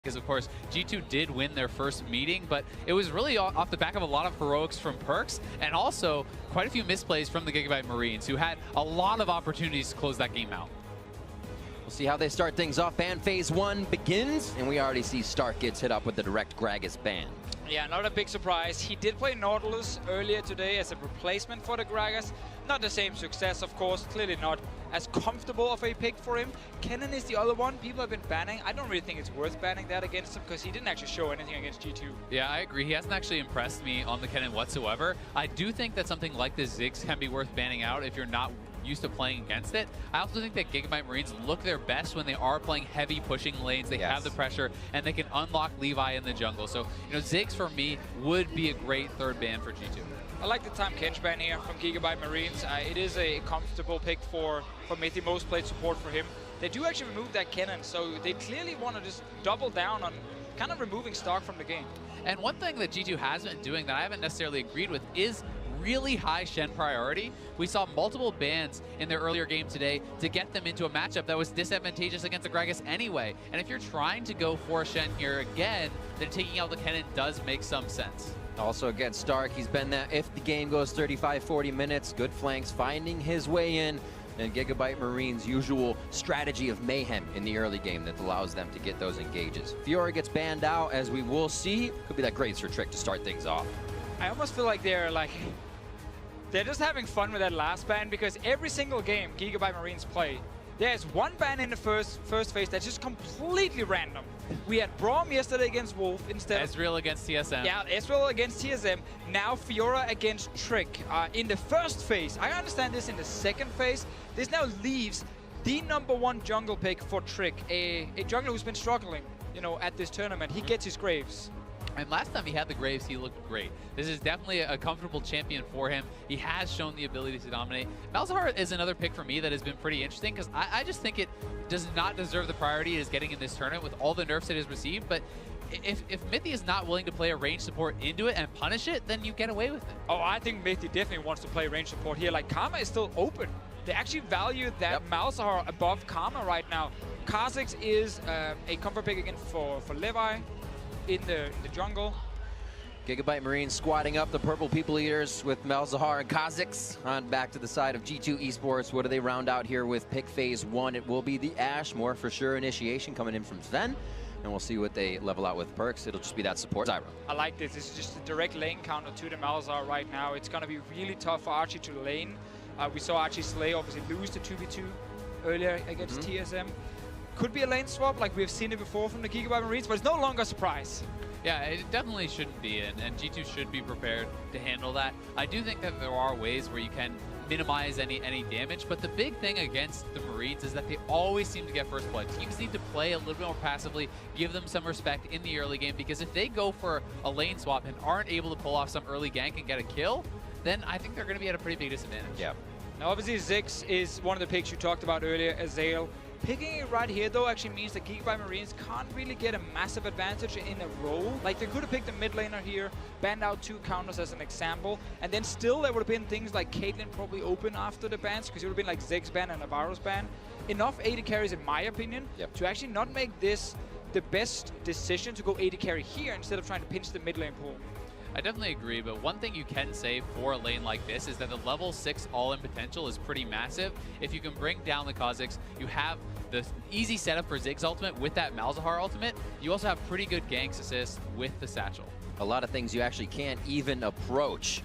because of course G2 did win their first meeting, but it was really off the back of a lot of heroics from Perks and also quite a few misplays from the GIGABYTE Marines, who had a lot of opportunities to close that game out. We'll see how they start things off. Ban phase 1 begins, and we already see Stark gets hit up with the direct Gragas ban. Yeah, not a big surprise. He did play Nautilus earlier today as a replacement for the Gragas. Not the same success, of course. Clearly not as comfortable of a pick for him. Kennen is the other one people have been banning. I don't really think it's worth banning that against him because he didn't actually show anything against G2. Yeah, I agree. He hasn't actually impressed me on the Kennen whatsoever. I do think that something like the Ziggs can be worth banning out if you're not used to playing against it. I also think that GIGABYTE Marines look their best when they are playing heavy pushing lanes. They have the pressure, and they can unlock Levi in the jungle. So, you know, Ziggs for me would be a great third ban for G2. I like the Time Kench ban here from GIGABYTE Marines. It is a comfortable pick for Mithy, most played support for him. They do actually remove that Kennen, so they clearly want to just double down on kind of removing Stark from the game. And one thing that G2 has been doing that I haven't necessarily agreed with is really high Shen priority. We saw multiple bans in their earlier game today to get them into a matchup that was disadvantageous against the Gragas anyway. And if you're trying to go for Shen here again, then taking out the Kennen does make some sense. Also against Stark, he's been that if the game goes 35-40 minutes, good flanks, finding his way in, and GIGABYTE Marines' usual strategy of mayhem in the early game that allows them to get those engages. Fiora gets banned out, as we will see. Could be that Grazer trick to start things off. I almost feel like they're just having fun with that last ban, because every single game GIGABYTE Marines play, there's one ban in the first phase that's just completely random. We had Braum yesterday against Wolf instead. Ezreal against TSM. Yeah, Ezreal against TSM. Now Fiora against Trick in the first phase. I understand this in the second phase. This now leaves the #1 jungle pick for Trick, a jungler who's been struggling, you know, at this tournament. He gets his Graves. And last time he had the Graves, he looked great. This is definitely a comfortable champion for him. He has shown the ability to dominate. Malzahar is another pick for me that has been pretty interesting, because I just think it does not deserve the priority it is getting in this tournament with all the nerfs it has received. But if Mithy is not willing to play a range support into it and punish it, then you get away with it. Oh, I think Mithy definitely wants to play range support here. Like, Karma is still open. They actually value that Malzahar above Karma right now. Kha'Zix is a comfort pick again for Levi in the jungle. GIGABYTE Marines squatting up the purple people eaters with Malzahar and Kha'Zix. On back to the side of G2 eSports. What do they round out here with pick phase 1? It will be the Ashe, more for sure initiation coming in from Sven. And we'll see what they level out with Perks. It'll just be that support. Zyra. I like this. This is just a direct lane counter to the Malzahar right now. It's going to be really tough for Archie to lane. We saw Archie Slay obviously lose the 2v2 earlier against TSM. Could be a lane swap, like we've seen it before from the GIGABYTE Marines, but it's no longer a surprise. Yeah, it definitely shouldn't be, and G2 should be prepared to handle that. I do think that there are ways where you can minimize any damage, but the big thing against the Marines is that they always seem to get first blood. Teams need to play a little bit more passively, give them some respect in the early game, because if they go for a lane swap and aren't able to pull off some early gank and get a kill, then I think they're going to be at a pretty big disadvantage. Yeah. Now obviously Ziggs is one of the picks you talked about earlier, Ezreal. Picking it right here, though, actually means that GIGABYTE Marines can't really get a massive advantage in a roll. Like, they could have picked a mid laner here, banned out 2 counters as an example, and then still there would have been things like Caitlyn probably open after the bans, because it would have been like Ziggs ban and Navarro's ban. Enough AD carries, in my opinion, to actually not make this the best decision to go AD carry here instead of trying to pinch the mid lane pool. I definitely agree, but one thing you can say for a lane like this is that the level 6 all-in potential is pretty massive. If you can bring down the Kha'Zix, you have the easy setup for Ziggs ultimate with that Malzahar ultimate. You also have pretty good ganks assist with the Satchel. A lot of things you actually can't even approach.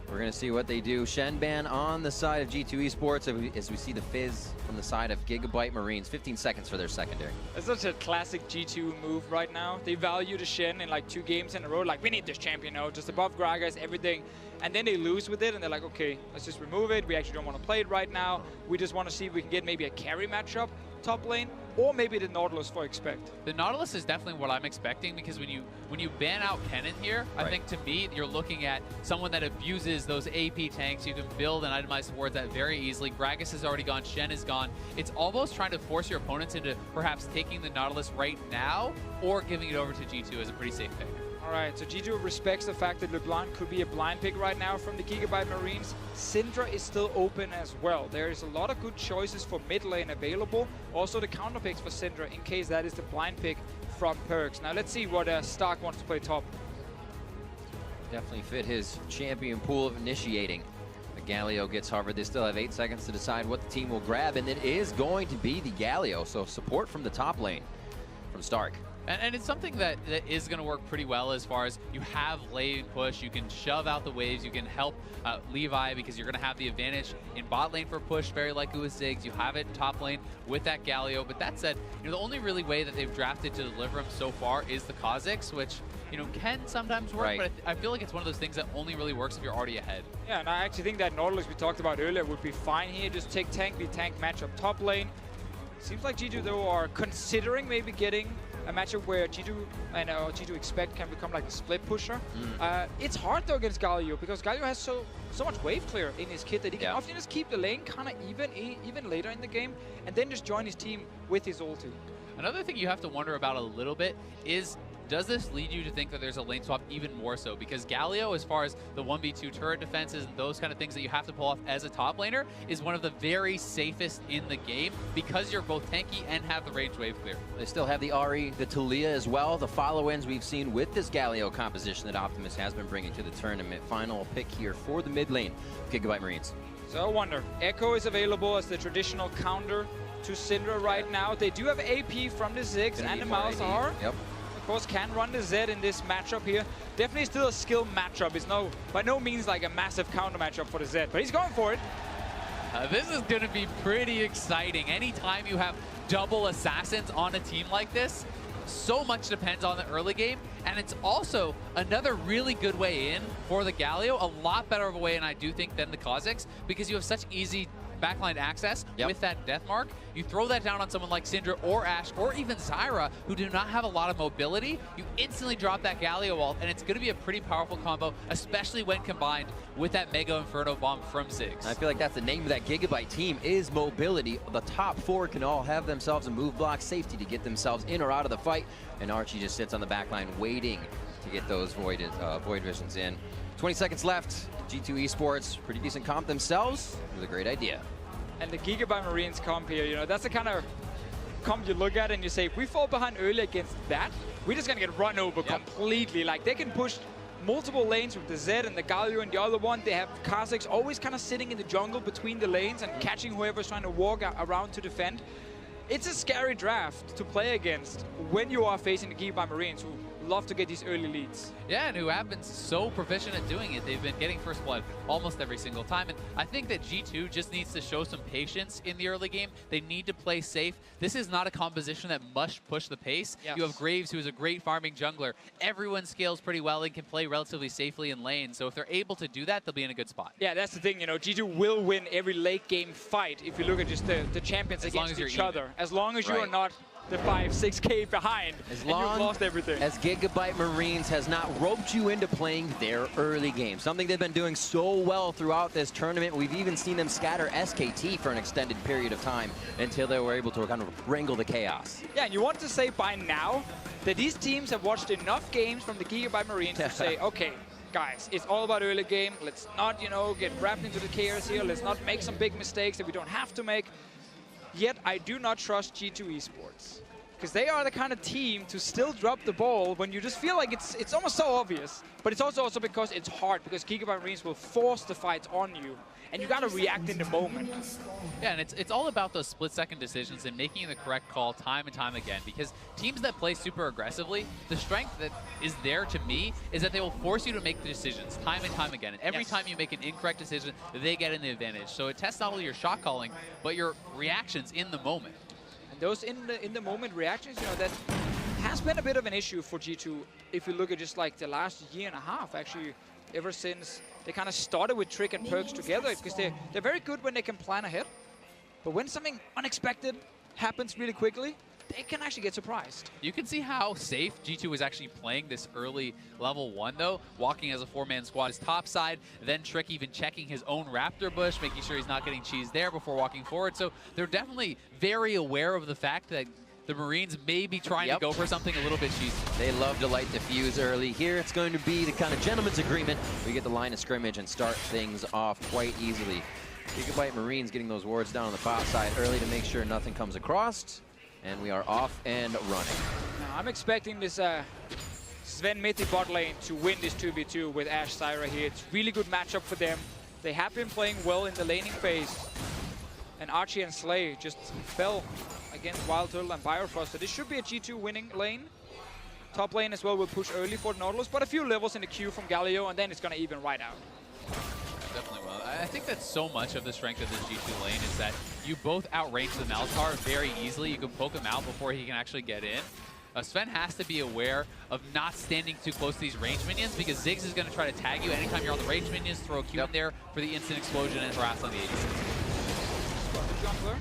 We're going to see what they do. Shen ban on the side of G2 eSports as we see the Fizz from the side of GIGABYTE Marines. 15 seconds for their secondary. It's such a classic G2 move right now. They value the Shen in like 2 games in a row. Like, we need this champion now, just above Gragas, everything. And then they lose with it, and they're like, okay, let's just remove it. We actually don't want to play it right now. We just want to see if we can get maybe a carry matchup top lane, or maybe the Nautilus for expect. The Nautilus is definitely what I'm expecting, because when you ban out Kennen here, I think to me you're looking at someone that abuses those AP tanks. You can build and itemize towards that very easily. Gragas has already gone, Shen is gone. It's almost trying to force your opponents into perhaps taking the Nautilus right now or giving it over to G2 as a pretty safe pick. All right, so G2 respects the fact that LeBlanc could be a blind pick right now from the GIGABYTE Marines. Syndra is still open as well. There is a lot of good choices for mid lane available. Also the counter picks for Syndra in case that is the blind pick from Perks. Now let's see what Stark wants to play top. Definitely fit his champion pool of initiating. The Galio gets hovered. They still have 8 seconds to decide what the team will grab, and it is going to be the Galio. So support from the top lane from Stark. And it's something that is going to work pretty well as far as you have lane push, you can shove out the waves, you can help Levi because you're going to have the advantage in bot lane for push, very likely with Ziggs. You have it in top lane with that Galio. But that said, the only really way that they've drafted to deliver him so far is the Kha'Zix, which can sometimes work, but I feel like it's one of those things that only really works if you're already ahead. Yeah, and I actually think that Nautilus we talked about earlier would be fine here. Just take tank, be tank matchup top lane. Seems like G2 though are considering maybe getting a matchup where G2 and G2 Expect can become like a split pusher. It's hard though against Galio because Galio has so much wave clear in his kit that he can often just keep the lane kind of even later in the game and then just join his team with his ulti. Another thing you have to wonder about a little bit is, does this lead you to think that there's a lane swap even more so? Because Galio, as far as the 1v2 turret defenses and those kind of things that you have to pull off as a top laner, is one of the very safest in the game because you're both tanky and have the range wave clear. They still have the Ahri, the Talia as well. The follow-ins we've seen with this Galio composition that Optimus has been bringing to the tournament. Final pick here for the mid lane, GIGABYTE Marines. So I wonder, Echo is available as the traditional counter to Syndra right now. They do have AP from the Ziggs and the Malzahar. Yep. Of course, can run the Zed in this matchup here. Definitely still a skill matchup. It's by no means like a massive counter matchup for the Zed, but he's going for it. This is going to be pretty exciting. Anytime you have double assassins on a team like this, so much depends on the early game, and it's also another really good way in for the Galio. A lot better of a way in, I do think, than the Kha'Zix, because you have such easy backline access with that death mark. You throw that down on someone like Syndra or Ashe or even Zyra, who do not have a lot of mobility, you instantly drop that Galio ult, and it's going to be a pretty powerful combo, especially when combined with that Mega Inferno Bomb from Ziggs. I feel like that's the name of that GIGABYTE team, is mobility. The top 4 can all have themselves a move block safety to get themselves in or out of the fight, and Archie just sits on the backline waiting to get those Void Visions in. 20 seconds left. G2 eSports, pretty decent comp themselves, with a great idea. And the GIGABYTE Marines comp here, that's the kind of comp you look at and you say, if we fall behind early against that, we're just going to get run over completely. Like, they can push multiple lanes with the Zed and the Galio and the other one. They have Kha'Zix always kind of sitting in the jungle between the lanes and catching whoever's trying to walk around to defend. It's a scary draft to play against when you are facing the GIGABYTE Marines, who love to get these early leads. Yeah, and who have been so proficient at doing it. They've been getting first blood almost every single time. And I think that G2 just needs to show some patience in the early game. They need to play safe. This is not a composition that must push the pace. Yes. You have Graves, who is a great farming jungler. Everyone scales pretty well and can play relatively safely in lane. So if they're able to do that, they'll be in a good spot. Yeah, that's the thing. G2 will win every late game fight if you look at just the champions against each other. As long as you are not the 5-6K behind, and you've lost everything. As GIGABYTE Marines has not roped you into playing their early game, something they've been doing so well throughout this tournament. We've even seen them scatter SKT for an extended period of time until they were able to kind of wrangle the chaos. Yeah, and you want to say by now that these teams have watched enough games from the GIGABYTE Marines to say, okay, guys, it's all about early game. Let's not, get wrapped into the chaos here. Let's not make some big mistakes that we don't have to make. Yet I do not trust G2 eSports, because they are the kind of team to still drop the ball when you just feel like it's almost so obvious. But it's also because it's hard, because GIGABYTE Marines will force the fights on you, and you gotta react in the moment. Yeah, and it's all about those split-second decisions and making the correct call time and time again, because teams that play super aggressively, the strength that is there to me is that they will force you to make the decisions time and time again. And every time you make an incorrect decision, they get in the advantage. So it tests not only your shot calling, but your reactions in the moment. And those in the moment reactions, that has been a bit of an issue for G2 if you look at just like the last year and a half, actually, ever since they kind of started with Trick and Perks together, because they're very good when they can plan ahead. But when something unexpected happens really quickly, they can actually get surprised. You can see how safe G2 is actually playing this early level 1, though. Walking as a 4-man squad is topside, then Trick even checking his own Raptor bush, making sure he's not getting cheesed there before walking forward. So they're definitely very aware of the fact that the Marines may be trying to go for something a little bit cheesy. They love to light the fuse early. Here it's going to be the kind of gentleman's agreement. We get the line of scrimmage and start things off quite easily. GIGABYTE Marines getting those wards down on the bot side early to make sure nothing comes across. And we are off and running. Now, I'm expecting this Sven Mithi bot lane to win this 2v2 with Ashe Syra here. It's really good matchup for them. They have been playing well in the laning phase. And Archie and Slay just fell against Wild Turtle and Bifrost. So this should be a G2 winning lane. Top lane as well will push early for Nautilus, but a few levels in the queue from Galio, and then it's going to even right out. Definitely will. I think that so much of the strength of this G2 lane is that you both outrange the Malzahar very easily. You can poke him out before he can actually get in. Sven has to be aware of not standing too close to these range minions because Ziggs is going to try to tag you anytime you're on the range minions, throw a Q in there for the instant explosion and harass on the 86. Jungler.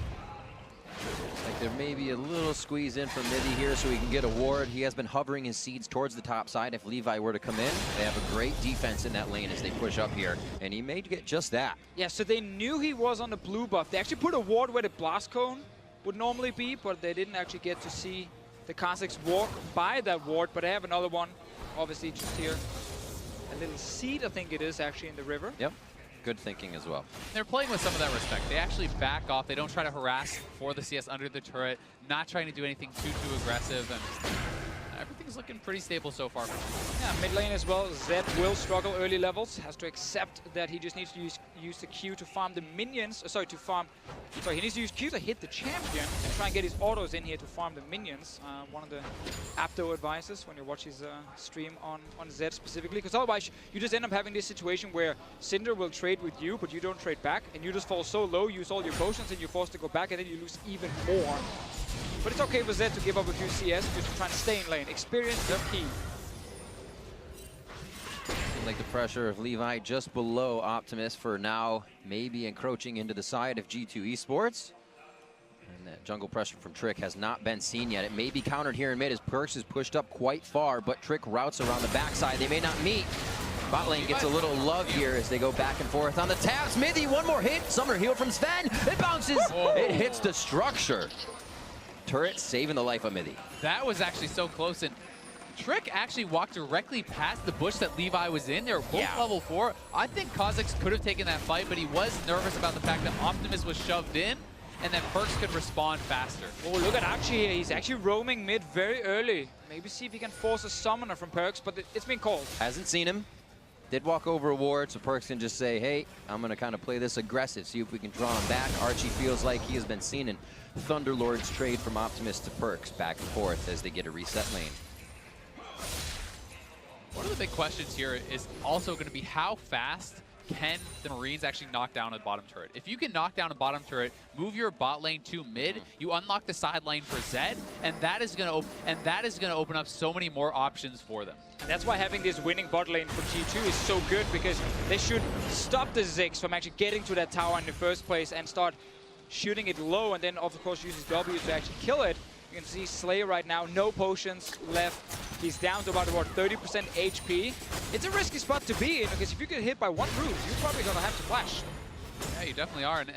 Like there may be a little squeeze in from Mithi here so he can get a ward. He has been hovering his seeds towards the top side. If Levi were to come in, they have a great defense in that lane as they push up here. And he may get just that. Yeah, so they knew he was on the blue buff. They actually put a ward where the blast cone would normally be, but they didn't actually get to see the Kazakhs walk by that ward. But they have another one, obviously just here. A little seed, I think it is, actually in the river. Yep. Good thinking as well. They're playing with some of that respect. They actually back off. They don't try to harass for the CS under the turret, not trying to do anything too aggressive, and everything's looking pretty stable so far. Yeah, mid lane as well. Zed will struggle early levels. Has to accept that he just needs to use the Q to farm the minions. He needs to use Q to hit the champion and try and get his autos in here to farm the minions. One of the Apto advices when you watch his stream on Zed specifically, because otherwise you just end up having this situation where Cinder will trade with you, but you don't trade back, and you just fall so low, use all your potions, and you're forced to go back, and then you lose even more. But it's okay for Zed to give up a few CS just to try and stay in lane. Experience is key. Like the pressure of Levi just below Optimus for now, maybe encroaching into the side of G2 eSports. And that jungle pressure from Trick has not been seen yet. It may be countered here in mid as Perks is pushed up quite far, but Trick routes around the backside. They may not meet. Bot lane gets a little love here as they go back and forth on the tabs. Smithy, one more hit. Summoner heal from Sven. It bounces. Whoa. It hits the structure. Turret saving the life of Mithy. That was actually so close, and Trick actually walked directly past the bush that Levi was in. They were both level 4. I think Kazakhs could have taken that fight, but he was nervous about the fact that Optimus was shoved in, and then Perks could respond faster. Oh, look at Archie here. He's actually roaming mid very early. Maybe see if he can force a summoner from Perks, but it's been called. Hasn't seen him. Did walk over a ward, so Perks can just say, hey, I'm going to kind of play this aggressive, see if we can draw him back. Archie feels like he has been seen in Thunderlord's trade from Optimus to Perks back and forth as they get a reset lane. One of the big questions here is also going to be how fast can the Marines actually knock down a bottom turret. If you can knock down a bottom turret, move your bot lane to mid, you unlock the side lane for Zed, and that is going to open up so many more options for them. And that's why having this winning bot lane for G2 is so good, because they should stop the Ziggs from actually getting to that tower in the first place and start shooting it low, and then of course use his W to actually kill it. You can see Slay right now, no potions left. He's down to about 30% HP. It's a risky spot to be in, because if you get hit by one root, you're probably going to have to flash. Yeah, you definitely are. And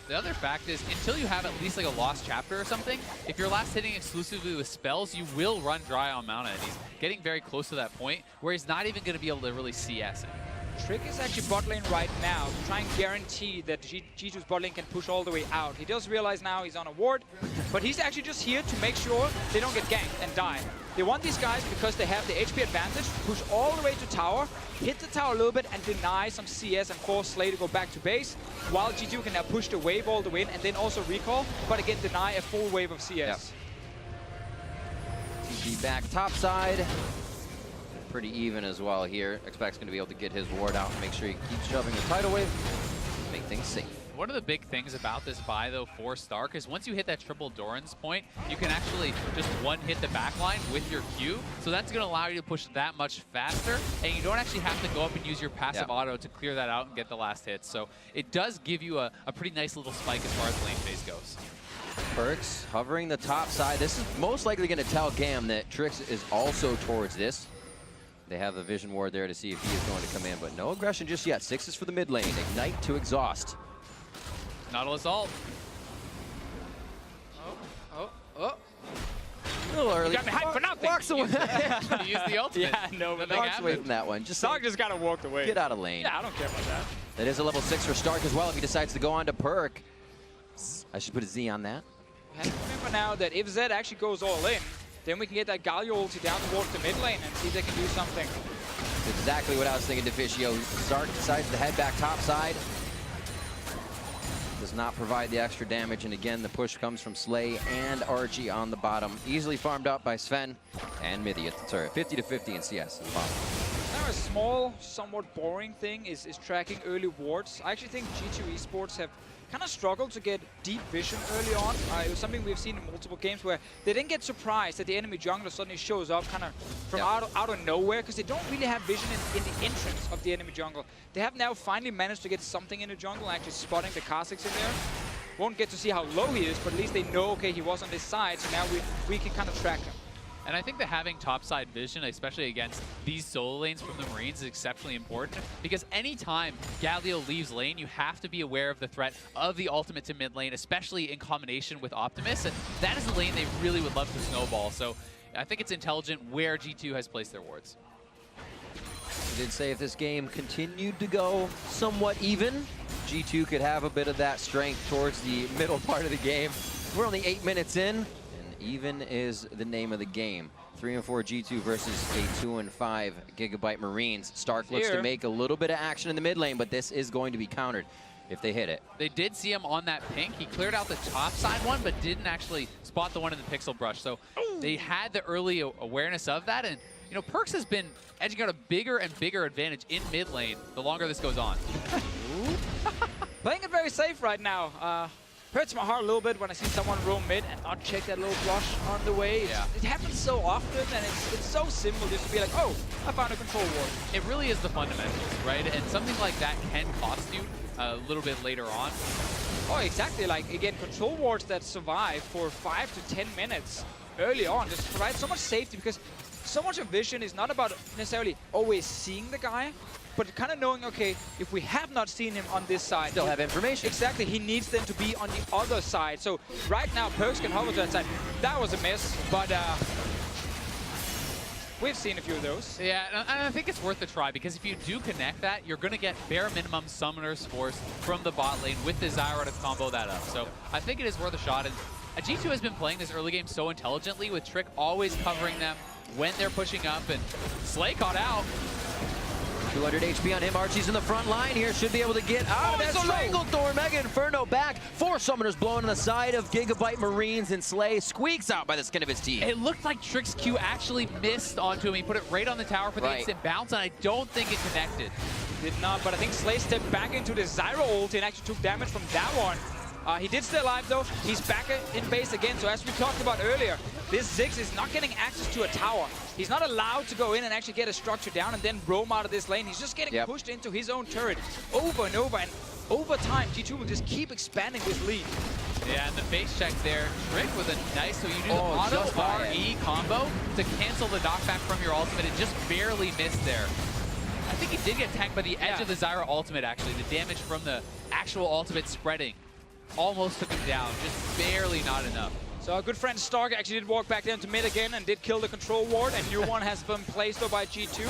the other fact is, until you have at least like a lost chapter or something, if you're last hitting exclusively with spells, you will run dry on mana. And he's getting very close to that point where he's not even going to be able to really CS it. Trick is actually bot lane right now to try and guarantee that G2's bot lane can push all the way out. He does realize now he's on a ward, but he's actually just here to make sure they don't get ganked and die. They want these guys because they have the HP advantage, push all the way to tower, hit the tower a little bit and deny some CS and force Slay to go back to base, while G2 can now push the wave all the way in and then also recall, but again deny a full wave of CS. TG back topside. Pretty even as well here. Expect's going to be able to get his ward out and make sure he keeps shoving the tidal wave, make things safe. One of the big things about this buy, though, for Stark is once you hit that triple Doran's point, you can actually just one-hit the backline with your Q. So that's going to allow you to push that much faster, and you don't actually have to go up and use your passive auto to clear that out and get the last hit. So it does give you a pretty nice little spike as far as lane phase goes. Perks hovering the top side. This is most likely going to tell GAM that Trix is also towards this. They have the vision ward there to see if he is going to come in, but no aggression just yet. 6 is for the mid lane. Ignite to exhaust. Nautilus ult. Oh. A little early. You got me hyped for nothing. Walks away. You use the ultimate. Yeah, no, but Walks away from that one. Just Stark just got to walk away. get out of lane. Yeah, I don't care about that. That is a level 6 for Stark as well if he decides to go on to Perk. I should put a Z on that. Has to come in for now that if Zed actually goes all in, then we can get that Galio ulti down towards the mid lane and see if they can do something. That's exactly what I was thinking, Deficio. Stark decides to head back top side. Does not provide the extra damage, and again, the push comes from Slay and Archie on the bottom. Easily farmed up by Sven and Mithy at the turret. 50-50 in CS at the bottom. Now a small, somewhat boring thing is tracking early wards. I actually think G2 eSports have kind of struggled to get deep vision early on. It was something we've seen in multiple games where they didn't get surprised that the enemy jungler suddenly shows up kind of from out of nowhere, because they don't really have vision in the entrance of the enemy jungle. They have now finally managed to get something in the jungle, actually spotting the Kha'Zix in there. Won't get to see how low he is, but at least they know, okay, he was on this side, so now we can kind of track him. And I think that having topside vision, especially against these solo lanes from the Marines, is exceptionally important, because anytime Galio leaves lane, you have to be aware of the threat of the ultimate to mid lane, especially in combination with Optimus, and that is a lane they really would love to snowball. So I think it's intelligent where G2 has placed their wards. I did say if this game continued to go somewhat even, G2 could have a bit of that strength towards the middle part of the game. We're only 8 minutes in. Even is the name of the game. 3-4 G2 versus a 2-5 GIGABYTE Marines. Stark looks to make a little bit of action in the mid lane, but this is going to be countered if they hit it. They did see him on that pink. He cleared out the top side one, but didn't actually spot the one in the pixel brush. So they had the early awareness of that, and you know, Perkz has been edging out a bigger and bigger advantage in mid lane the longer this goes on. Playing it very safe right now. Hurts my heart a little bit when I see someone roam mid and not check that little blush on the way. It happens so often, and it's so simple just to be like, oh, I found a control ward. It really is the fundamentals, right? And something like that can cost you a little bit later on. Oh, exactly. Like, again, control wards that survive for 5 to 10 minutes early on just provide so much safety, because so much of vision is not about necessarily always seeing the guy, but kind of knowing, okay, if we have not seen him on this side, still have information. Exactly, he needs them to be on the other side. So right now, Perkz can hover to that side. That was a miss, but we've seen a few of those. Yeah, and I think it's worth a try, because if you do connect that, you're going to get bare minimum Summoner's Force from the bot lane with the Zyra to combo that up. So I think it is worth a shot. And G2 has been playing this early game so intelligently, with Trick always covering them when they're pushing up, and Slay caught out. 200 HP on him. Archie's in the front line here. Should be able to get out of that Stranglethorn. Mega Inferno back. 4 summoners blown on the side of GIGABYTE Marines, and Slay squeaks out by the skin of his teeth. It looked like Trick's Q actually missed onto him. He put it right on the tower for the instant bounce, and I don't think it connected. Did not, but I think Slay stepped back into the Zyra ult and actually took damage from that one. He did stay alive though. He's back in base again. So as we talked about earlier, this Ziggs is not getting access to a tower. He's not allowed to go in and actually get a structure down and then roam out of this lane. He's just getting pushed into his own turret over and over. And over time, G2 will just keep expanding this lead. Yeah, and the face check there. Trick with a nice, so you do the auto RE combo to cancel the knockback from your ultimate. It just barely missed there. I think he did get tanked by the edge of the Zyra ultimate, actually. The damage from the actual ultimate spreading almost took him down, just barely not enough. So our good friend Stark actually did walk back down to mid again and did kill the control ward. A new one has been placed though by G2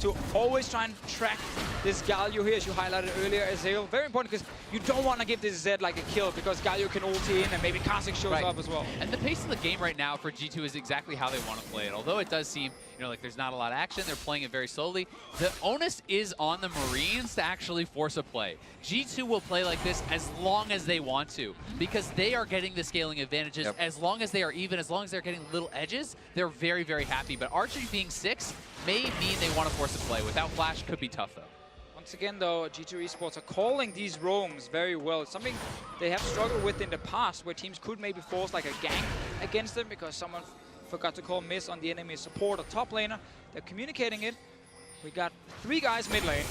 to always try and track this Galio here, as you highlighted earlier, Azael. Very important, because you don't want to give this Zed like a kill, because Galio can ulti in and maybe Kha'Zix shows up as well. And the pace of the game right now for G2 is exactly how they want to play it. Although it does seem, you know, like there's not a lot of action, they're playing it very slowly. The onus is on the Marines to actually force a play. G2 will play like this as long as they want to, because they are getting the scaling advantages. As long as they are even, as long as they're getting little edges, they're very, very happy. But Archery being 6 may mean they want to force a play. Without Flash, could be tough though. Once again though, G2 eSports are calling these roams very well. It's something they have struggled with in the past, where teams could maybe force like a gank against them because someone forgot to call miss on the enemy support or top laner. They're communicating it. We got 3 guys mid lane.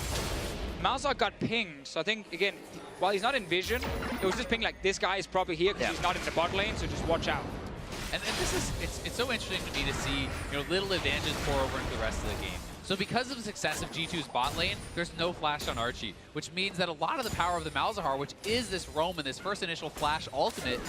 Malzahar got pinged, so I think, again, while he's not in vision, it was just pinged like, this guy is probably here because he's not in the bot lane, so just watch out. And this is, it's so interesting to me to see, you know, little advantages pour over into the rest of the game. So because of the success of G2's bot lane, there's no flash on Archie, which means that a lot of the power of the Malzahar, which is this roam and this first initial flash ultimate,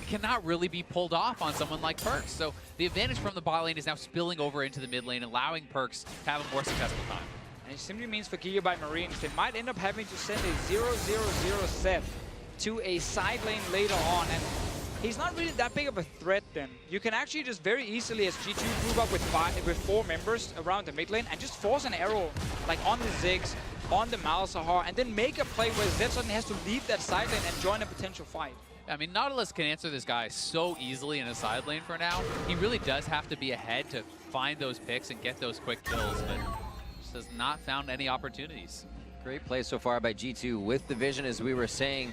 cannot really be pulled off on someone like Perkz. So the advantage from the bot lane is now spilling over into the mid lane, allowing Perkz to have a more successful time. And it simply means for GIGABYTE Marines, they might end up having to send a 0-0-0 set to a side lane later on. And he's not really that big of a threat then. You can actually just very easily, as G2, move up with 4 members around the mid lane and just force an arrow, like on the Ziggs, on the Malzahar, and then make a play where Zed suddenly has to leave that side lane and join a potential fight. I mean, Nautilus can answer this guy so easily in a side lane for now. He really does have to be ahead to find those picks and get those quick kills, but just has not found any opportunities. Great play so far by G2 with the vision, as we were saying.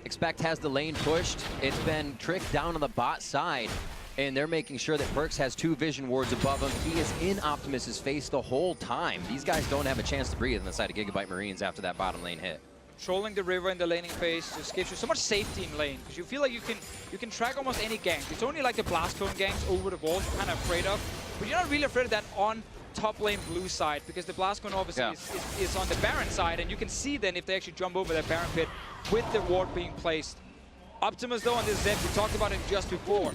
Expect has the lane pushed. It's been tricked down on the bot side, and they're making sure that Perkz has 2 vision wards above him. He is in Optimus's face the whole time. These guys don't have a chance to breathe on the side of GIGABYTE Marines after that bottom lane hit. Trolling the river in the laning phase just gives you so much safety in lane, because you feel like you can track almost any gank. It's only like the blast cone ganks over the wall you're kind of afraid of, but you're not really afraid of that on top lane blue side, because the blast cone obviously is on the Baron side, and you can see then if they actually jump over that Baron pit with the ward being placed. Optimus though on this Zed, we talked about him just before.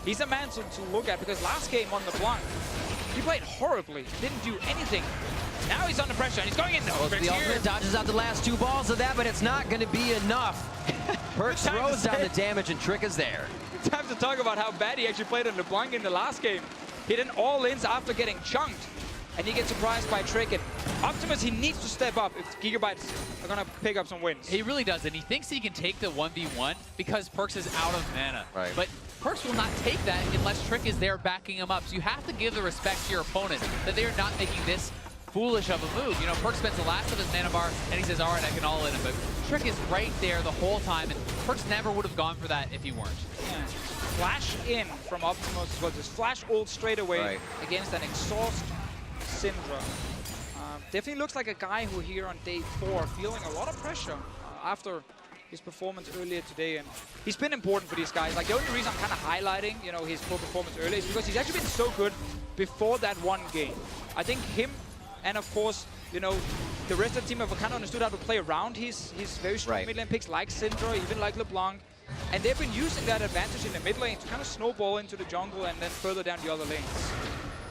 He's a man to look at, because last game on the Blanc, he played horribly, didn't do anything. Now he's under pressure and he's going in. The ultimate dodges out the last 2 balls of that, but it's not going to be enough. Perkz throws down the damage and Trick is there. Time to talk about how bad he actually played on LeBlanc in the last game. He did all-ins after getting chunked, and he gets surprised by Trick. And Optimus, he needs to step up if GIGABYTE are going to pick up some wins. He really does, and he thinks he can take the 1v1 because Perkz is out of mana. Right. But Perkz will not take that unless Trick is there backing him up. So you have to give the respect to your opponent that they're not making this foolish of a move. You know, Perkz spends the last of his mana bar, and he says, all right, I can all in him. But Trick is right there the whole time, and Perkz never would have gone for that if he weren't. Yeah. Flash in from Optimus as well. Just flash ult straight away against an exhaust Syndra. Definitely looks like a guy who here on day 4 feeling a lot of pressure after his performance earlier today, and he's been important for these guys. Like, the only reason I'm kind of highlighting, you know, his poor performance earlier is because he's actually been so good before that one game. I think him and, of course, you know, the rest of the team have kind of understood how to play around his very strong mid lane picks like Syndra, even like LeBlanc. And they've been using that advantage in the mid lane to kind of snowball into the jungle and then further down the other lanes.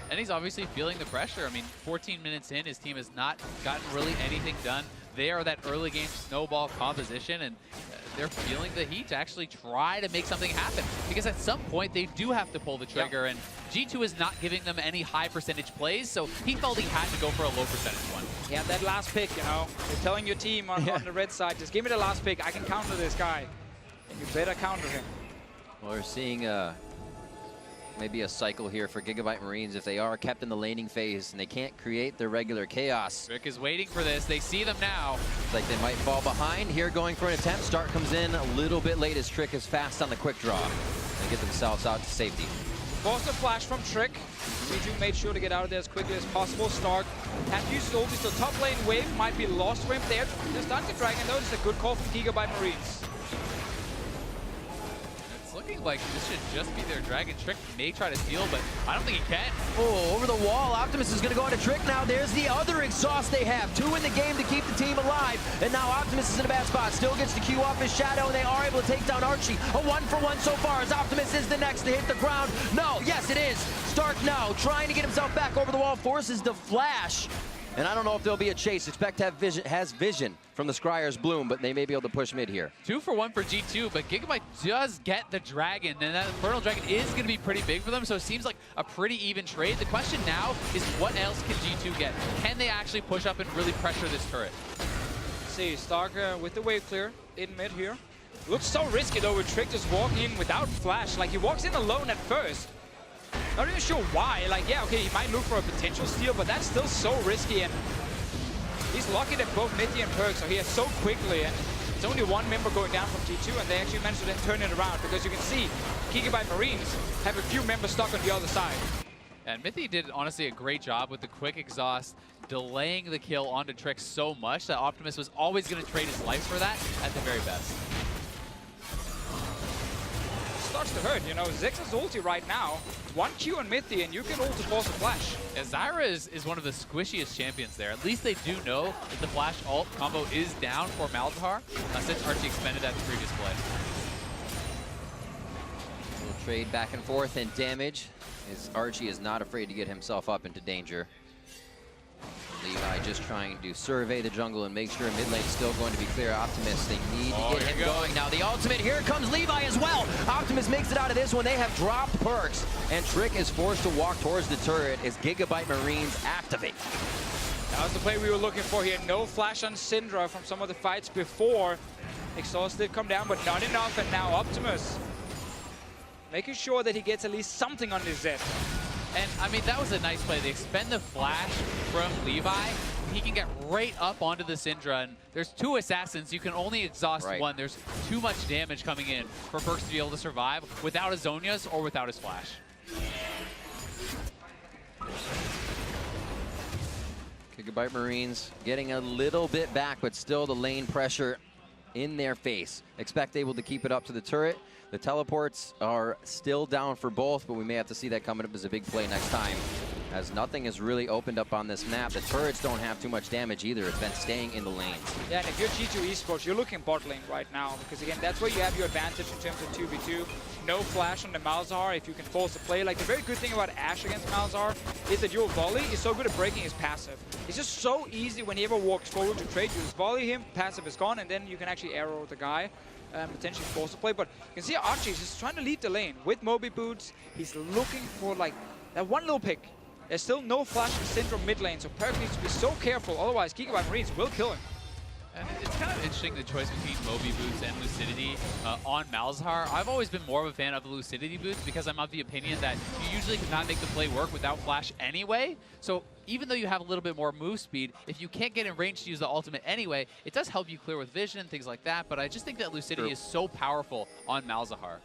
And he's obviously feeling the pressure. I mean, 14 minutes in, his team has not gotten really anything done. They are that early game snowball composition, and they're feeling the heat to actually try to make something happen. Because at some point, they do have to pull the trigger, and G2 is not giving them any high percentage plays, so he felt he had to go for a low percentage one. Yeah, that last pick, you know, you're telling your team on the red side, just give me the last pick, I can counter this guy. And you better counter him. Well, we're seeing maybe a cycle here for GIGABYTE Marines if they are kept in the laning phase and they can't create their regular chaos. Rick is waiting for this. They see them now. It's like they might fall behind here, going for an attempt. Start comes in a little bit late as Trick is fast on the quick draw. They get themselves out to safety. Forced a flash from Trick. G2 made sure to get out of there as quickly as possible. Stark has used his ulti, so top lane wave might be lost for him there. They're starting to drag, and notice a good call from GIGABYTE Marines. Looking like this should just be their dragon. Trick may try to steal, but I don't think he can. Oh, over the wall. Optimus is going to go into Trick now. There's the other exhaust they have. 2 in the game to keep the team alive. And now Optimus is in a bad spot. Still gets to queue off his shadow, and they are able to take down Archie. A 1-for-1 so far as Optimus is the next to hit the ground. No, yes, it is. Stark now trying to get himself back over the wall. Forces the flash. And I don't know if there'll be a chase. Expect to have vision from the Scryer's Bloom, but they may be able to push mid here. 2-for-1 for G2, but GIGABYTE does get the dragon, and that Infernal Dragon is going to be pretty big for them, so it seems like a pretty even trade. The question now is what else can G2 get? Can they actually push up and really pressure this turret? See, Stark with the wave clear in mid here. Looks so risky though with Trick just walking in without flash. Like, he walks in alone at first. Not even sure why. Like, yeah, okay, he might look for a potential steal, but that's still so risky, and he's lucky that both Mithy and Perkz are here so quickly, and it's only one member going down from G2, and they actually managed to then turn it around, because you can see GIGABYTE Marines have a few members stuck on the other side. And Mithy did, honestly, a great job with the quick exhaust, delaying the kill onto Trick so much that Optimus was always going to trade his life for that at the very best. Starts to hurt, you know. Zex's ulti right now, 1 Q on Mithy, and you can ult to force a flash. Yeah, Zyra is one of the squishiest champions there. At least they do know that the flash ult combo is down for Malzahar, since Archie expended that in the previous play. We'll trade back and forth in damage, as Archie is not afraid to get himself up into danger. Levi just trying to survey the jungle and make sure mid lane's still going to be clear. Optimus, they need to get him going. Now the ultimate, here comes Levi as well. Optimus makes it out of this one. They have dropped perks, and Trick is forced to walk towards the turret as GIGABYTE Marines activate. That was the play we were looking for here. No flash on Syndra from some of the fights before. Exhaust did come down, but not enough, and now Optimus making sure that he gets at least something on his Zed. And, I mean, that was a nice play. They expend the flash from Levi. He can get right up onto the Syndra, and there's 2 assassins. You can only exhaust one. There's too much damage coming in for Perks to be able to survive without his Zhonya's or without his flash. GIGABYTE Marines getting a little bit back, but still the lane pressure in their face. Expect able to keep it up to the turret. The teleports are still down for both, but we may have to see that coming up as a big play next time, as nothing has really opened up on this map. The turrets don't have too much damage either. It's been staying in the lanes. Yeah, and if you're G2 eSports, you're looking bot lane right now, because again, that's where you have your advantage in terms of 2v2. No flash on the Malzahar if you can force the play. Like, the very good thing about Ashe against Malzahar is that your volley is so good at breaking his passive. It's just so easy when he ever walks forward to trade. You just volley him, passive is gone, and then you can actually arrow the guy. Potentially force the play, but you can see Archie is just trying to lead the lane with Moby Boots. He's looking for like that one little pick. There's still no flash in Syndrome mid lane, so Perk needs to be so careful, otherwise GIGABYTE Marines will kill him. And it's kind of interesting, the choice between Moby Boots and Lucidity on Malzahar. I've always been more of a fan of the Lucidity Boots because I'm of the opinion that you usually cannot make the play work without flash anyway. So even though you have a little bit more move speed, if you can't get in range to use the ultimate anyway, it does help you clear with vision and things like that. But I just think that Lucidity is so powerful on Malzahar.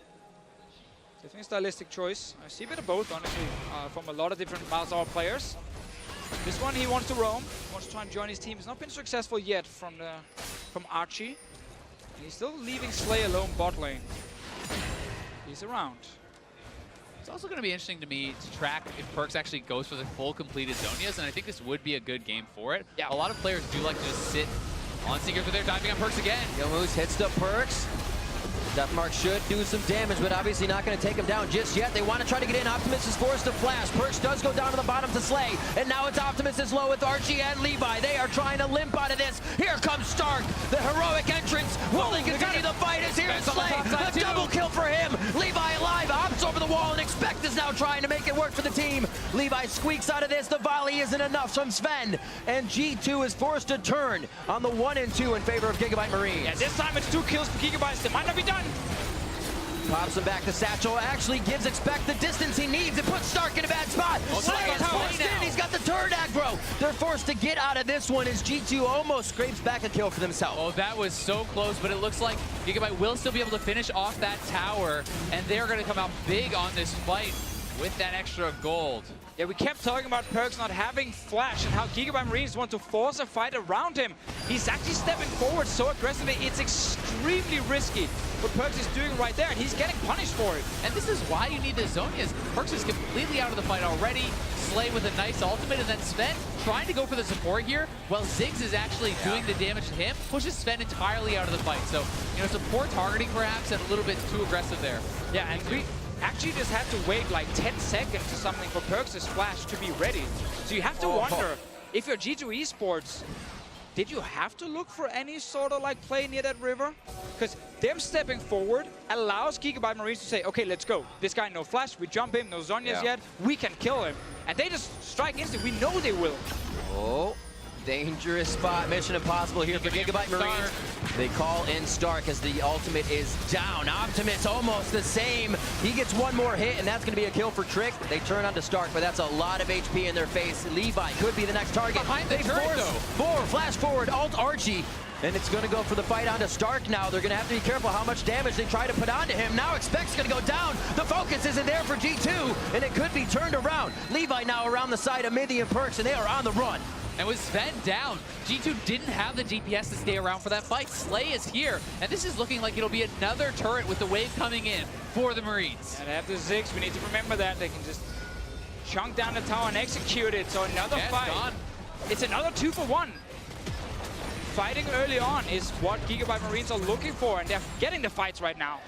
Definitely a stylistic choice. I see a bit of both, honestly, from a lot of different Malzahar players. This one, he wants to roam. He wants to try and join his team. He's not been successful yet from Archie. And he's still leaving Slay alone bot lane. He's around. It's also going to be interesting to me to track if Perks actually goes for the full completed Zhonya's, and I think this would be a good game for it. Yeah. A lot of players do like to just sit on Seeker, but they're diving on Perks again. Yomu's hits the Perks. Deathmark should do some damage, but obviously not going to take him down just yet. They want to try to get in. Optimus is forced to flash. Perks does go down to the bottom to Slay, and now it's Optimus is low with Archie and Levi. They are trying to limp out of this. Here comes Stark, the heroic entrance. Will they continue the fight? Is here Slay. The double kill for him. Levi alive, hops over the wall, and Expect is now trying to make it work for the team. Levi squeaks out of this. The volley isn't enough from Sven, and G2 is forced to turn on the 1 and 2 in favor of GIGABYTE Marines. Yeah, this time it's 2 kills for GIGABYTE. It might not be done. Pops him back to Satchel, actually gives Expect the distance he needs. It puts Stark in a bad spot. Slay is forced in, he's got the turret aggro. They're forced to get out of this one as G2 almost scrapes back a kill for themselves. Oh, that was so close, but it looks like GIGABYTE will still be able to finish off that tower, and they're going to come out big on this fight with that extra gold. Yeah, we kept talking about Perks not having flash and how GIGABYTE Marines want to force a fight around him. He's actually stepping forward so aggressively. It's extremely risky what Perks is doing right there, and he's getting punished for it. And this is why you need the Zhonya's. Perks is completely out of the fight already. Slay with a nice ultimate, and then Sven trying to go for the support here, while Ziggs is actually doing the damage to him, pushes Sven entirely out of the fight. So, you know, support targeting perhaps and a little bit too aggressive there. Yeah, and we actually just have to wait like 10 seconds or something for Perks' flash to be ready. So you have to wonder, if you're G2 eSports, did you have to look for any sort of like play near that river? Because them stepping forward allows GIGABYTE Marines to say, okay, let's go. This guy no flash, we jump him, no Zhonya's yet, we can kill him. And they just strike instant, we know they will. Oh, dangerous spot. Mission impossible here for GIGABYTE Marines. They call in Stark as the ultimate is down. Optimus almost the same. He gets one more hit, and that's going to be a kill for Trick. They turn onto Stark, but that's a lot of HP in their face. Levi could be the next target. Behind the turret, though. Flash forward, alt Archie. And it's going to go for the fight onto Stark now. They're going to have to be careful how much damage they try to put onto him. Now Expect's going to go down. The focus isn't there for G2, and it could be turned around. Levi now around the side of Mithy and Perks, and they are on the run. And with Sven down, G2 didn't have the DPS to stay around for that fight. Slay is here, and this is looking like it'll be another turret with the wave coming in for the Marines. And after Ziggs, we need to remember that. They can just chunk down the tower and execute it. So another fight. It's another 2 for 1. Fighting early on is what GIGABYTE Marines are looking for, and they're getting the fights right now.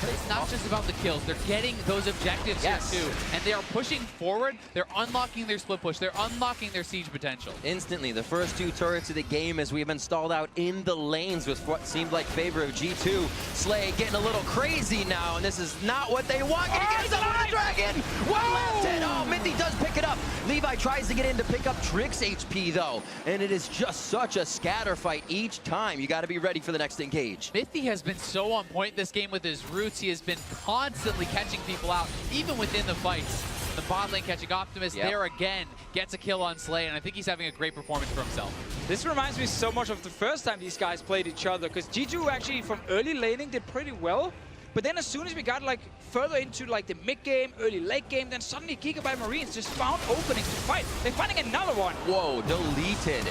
But it's not just about the kills. They're getting those objectives here too. And they are pushing forward. They're unlocking their split push. They're unlocking their siege potential. Instantly, the first 2 turrets of the game as we've been stalled out in the lanes with what seemed like favor of G2. Slay getting a little crazy now, and this is not what they want. Gonna get himself with the dragon! One last hit! Oh, Minty does pick it up. Levi tries to get in to pick up Trick's HP though, and it is just such a scatter fight each time. You gotta be ready for the next engage. Mithy has been so on point this game with his roots. He has been constantly catching people out, even within the fights. The bot lane catching Optimus there again, gets a kill on Slay, and I think he's having a great performance for himself. This reminds me so much of the first time these guys played each other, because G2 actually from early laning did pretty well, but then as soon as we got like further into like the mid game, early late game, then suddenly GIGABYTE Marines just found openings to fight. They're finding another one. Whoa, deleted.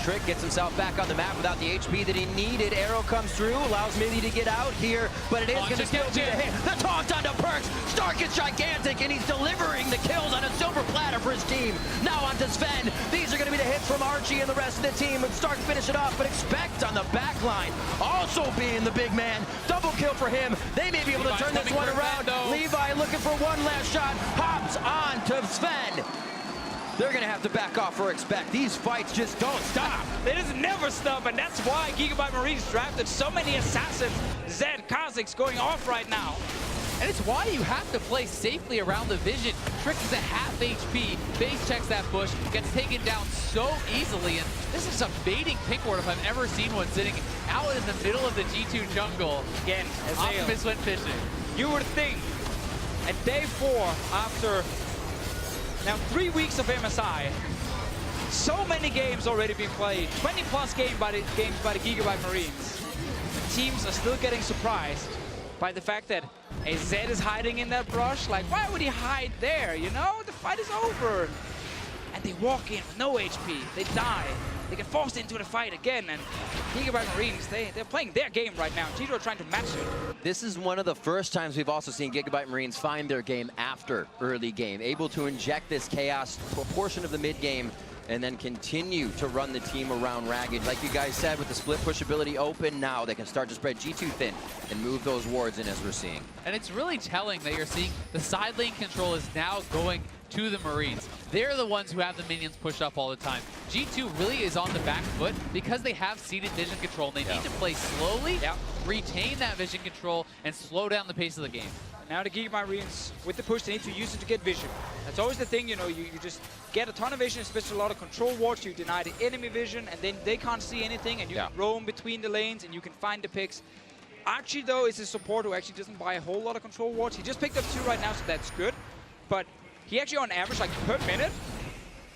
Trick gets himself back on the map without the HP that he needed. Arrow comes through, allows Mithy to get out here, but it is going to still be a hit. The taunt onto Perks. Stark is gigantic, and he's delivering the kills on a silver platter for his team. Now onto Sven. These are going to be the hits from Archie and the rest of the team, and Stark finish it off, but Expect on the back line, also being the big man. Double kill for him. They may be able to turn this one around. Levi looking for one last shot, hops on to Sven. They're going to have to back off for Expect. These fights just don't stop. They just never stop, and that's why GIGABYTE Marines drafted so many assassins. Zed, Kha'Zix going off right now. And it's why you have to play safely around the vision. Trick is at half HP, base checks that bush, gets taken down so easily, and this is a baiting pick ward if I've ever seen one, sitting out in the middle of the G2 jungle. Again, Optimus went fishing. You would think at day 4 after now 3 weeks of MSI, so many games already been played, 20+ games by the GIGABYTE Marines. The teams are still getting surprised by the fact that a Zed is hiding in that brush. Like, why would he hide there, you know? The fight is over. And they walk in with no HP. They die. They get forced into the fight again, and GIGABYTE Marines, they're playing their game right now. G2 are trying to match it. This is one of the first times we've also seen GIGABYTE Marines find their game after early game, able to inject this chaos to a portion of the mid game and then continue to run the team around ragged. Like you guys said, with the split push ability open now, they can start to spread G2 thin and move those wards in as we're seeing. And it's really telling that you're seeing the side lane control is now going to the Marines. They're the ones who have the minions pushed up all the time. G2 really is on the back foot because they have seeded vision control. They need to play slowly, retain that vision control, and slow down the pace of the game. Now the GIGABYTE Marines, with the push, they need to use it to get vision. That's always the thing, you know, you just get a ton of vision, especially a lot of control wards. You deny the enemy vision, and then they can't see anything, and you can roam between the lanes, and you can find the picks. Archie, though, is a support who actually doesn't buy a whole lot of control wards. He just picked up 2 right now, so that's good. But he actually, on average, like per minute,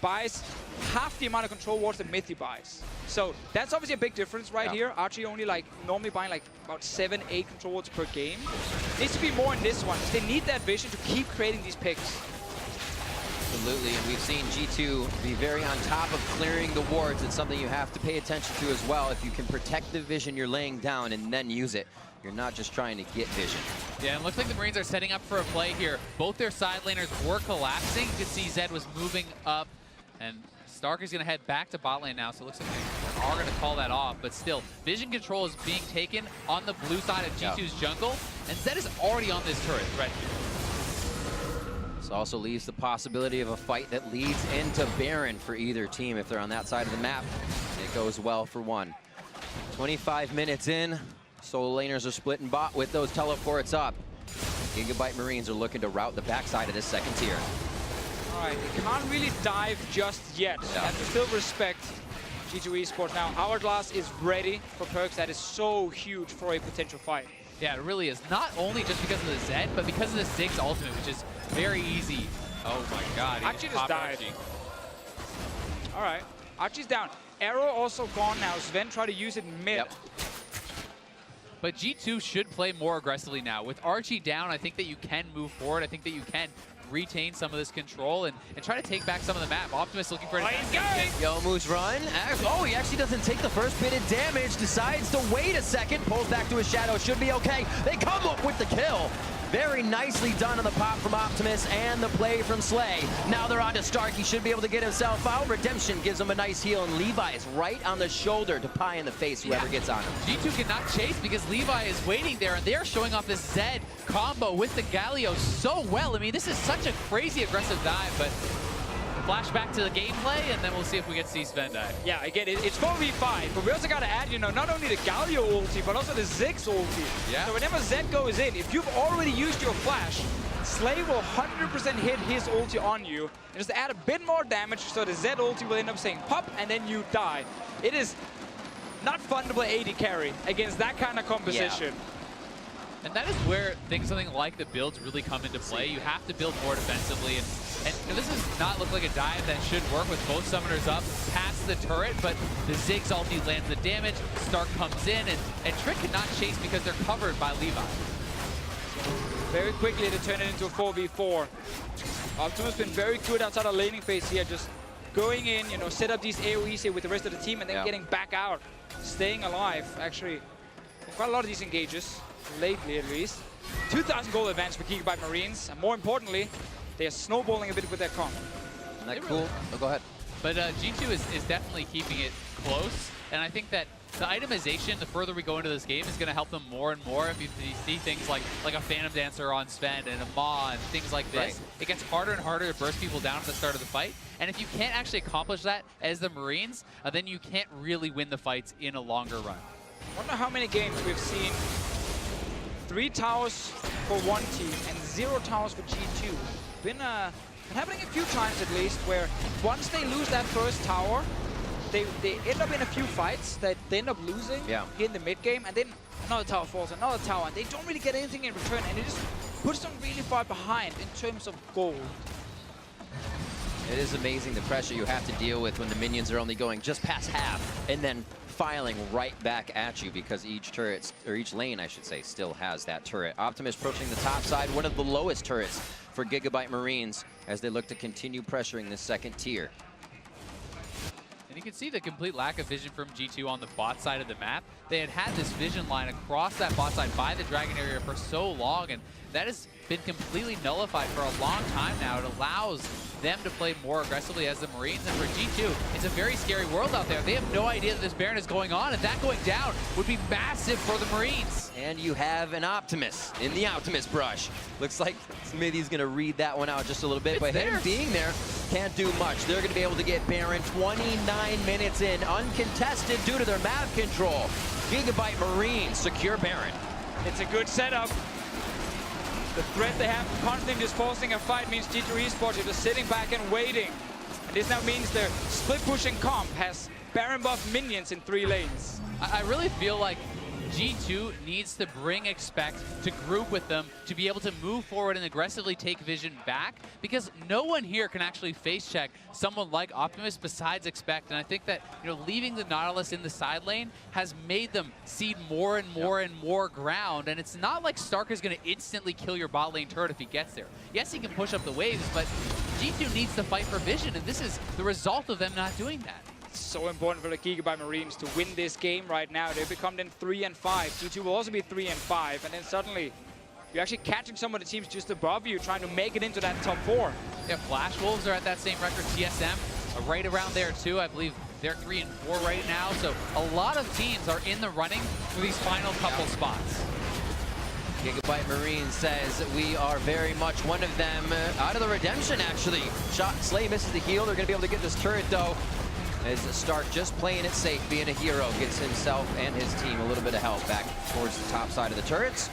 buys half the amount of control wards that Mithy buys. So that's obviously a big difference right here. Archie only like normally buying like about 7-8 control wards per game. Needs to be more in this one. They need that vision to keep creating these picks. Absolutely, and we've seen G2 be very on top of clearing the wards. It's something you have to pay attention to as well. If you can protect the vision you're laying down and then use it, you're not just trying to get vision. Yeah, and it looks like the Marines are setting up for a play here. Both their side laners were collapsing. You can see Zed was moving up, and Stark is going to head back to bot lane now, so it looks like they are going to call that off. But still, vision control is being taken on the blue side of G2's jungle, and Zed is already on this turret right here. This also leaves the possibility of a fight that leads into Baron for either team if they're on that side of the map. It goes well for one. 25 minutes in, solo laners are splitting bot with those teleports up. GIGABYTE Marines are looking to route the backside of this second tier. All right, they can't really dive just yet. Have to still respect G2 eSports. Now, Hourglass is ready for Perks. That is so huge for a potential fight. Yeah, it really is. Not only just because of the Zed, but because of the Ziggs ultimate, which is very easy. Oh my god. Archie just died. All right, Archie's down. Arrow also gone now. Sven tried to use it mid. But G2 should play more aggressively now. With Archie down, I think that you can move forward. I think that you can retain some of this control and try to take back some of the map. Optimus looking for an Youmuu's run. Oh, he actually doesn't take the first bit of damage. Decides to wait a second. Pulls back to his shadow. Should be okay. They come up with the kill. Very nicely done on the pop from Optimus and the play from Slay. Now they're on to Stark. He should be able to get himself out. Redemption gives him a nice heal, and Levi is right on the shoulder to pie in the face whoever gets on him. G2 cannot chase because Levi is waiting there, and they're showing off this Zed combo with the Galio so well. I mean, this is such a crazy aggressive dive, but flashback to the gameplay, and then we'll see if we get to see Sven dive. Yeah, again, it's 4v5, but we also got to add, you know, not only the Galio ulti, but also the Ziggs ulti. Yeah. So whenever Zed goes in, if you've already used your flash, Slay will 100% hit his ulti on you, and just add a bit more damage, so the Zed ulti will end up saying pop, and then you die. It is not fun to play AD carry against that kind of composition. Yeah. And that is where something like the builds really come into play. You have to build more defensively, and this does not look like a dive that should work with both summoners up past the turret, but the Ziggs ulti lands the damage, Stark comes in, and Trick cannot chase because they're covered by Levi. Very quickly to turn it into a 4v4. Optimus been very good outside of laning phase here, just going in, you know, set up these AoEs here with the rest of the team, and then getting back out, staying alive. Actually, we've got a lot of these engages, lately at least. 2,000 gold advantage for GIGABYTE Marines, and more importantly, they are snowballing a bit with their comp. Isn't that cool? Oh, go ahead. But G2 is definitely keeping it close, and I think that the itemization, the further we go into this game, is going to help them more and more. If you see things like a Phantom Dancer on Sven and a Maw and things like this, it gets harder and harder to burst people down at the start of the fight. And if you can't actually accomplish that as the Marines, then you can't really win the fights in a longer run. I wonder how many games we've seen 3 towers for one team and 0 towers for G2. Been happening a few times at least, where once they lose that first tower, they end up in a few fights that they end up losing in the mid game, and then another tower falls, another tower, and they don't really get anything in return, and it just puts them really far behind in terms of gold. It is amazing the pressure you have to deal with when the minions are only going just past half, and then filing right back at you because each turret, or each lane I should say, still has that turret. Optimus approaching the top side, one of the lowest turrets for GIGABYTE Marines as they look to continue pressuring this second tier. And you can see the complete lack of vision from G2 on the bot side of the map. They had this vision line across that bot side by the Dragon area for so long, and that has been completely nullified for a long time now. It allows them to play more aggressively as the Marines, and for G2, it's a very scary world out there. They have no idea that this Baron is going on, and that going down would be massive for the Marines. And you have an Optimus in the Optimus brush. Looks like Smithy's going to read that one out just a little bit, but him being there can't do much. They're going to be able to get Baron 29 minutes in, uncontested due to their map control. GIGABYTE Marines secure Baron. It's a good setup. The threat they have constantly just forcing a fight means G2 eSports are just sitting back and waiting. And this now means their split pushing comp has Baron buff minions in 3 lanes. I really feel like G2 needs to bring Expect to group with them to be able to move forward and aggressively take Vision back, because no one here can actually face check someone like Optimus besides Expect. And I think that, you know, leaving the Nautilus in the side lane has made them cede more and more and more ground. And it's not like Stark is going to instantly kill your bot lane turret if he gets there. Yes, he can push up the waves, but G2 needs to fight for Vision, and this is the result of them not doing that. So important for the GIGABYTE Marines to win this game right now. They've become then 3 and 5. G2 will also be 3 and 5, and then suddenly you're actually catching some of the teams just above you, trying to make it into that top 4. Yeah, Flash Wolves are at that same record. TSM right around there too. I believe they're 3 and 4 right now. So a lot of teams are in the running for these final couple spots. GIGABYTE Marines says we are very much one of them. Out of the redemption, actually. Slay misses the heal. They're going to be able to get this turret, though. As Stark just playing it safe, being a hero, gets himself and his team a little bit of help back towards the top side of the turrets.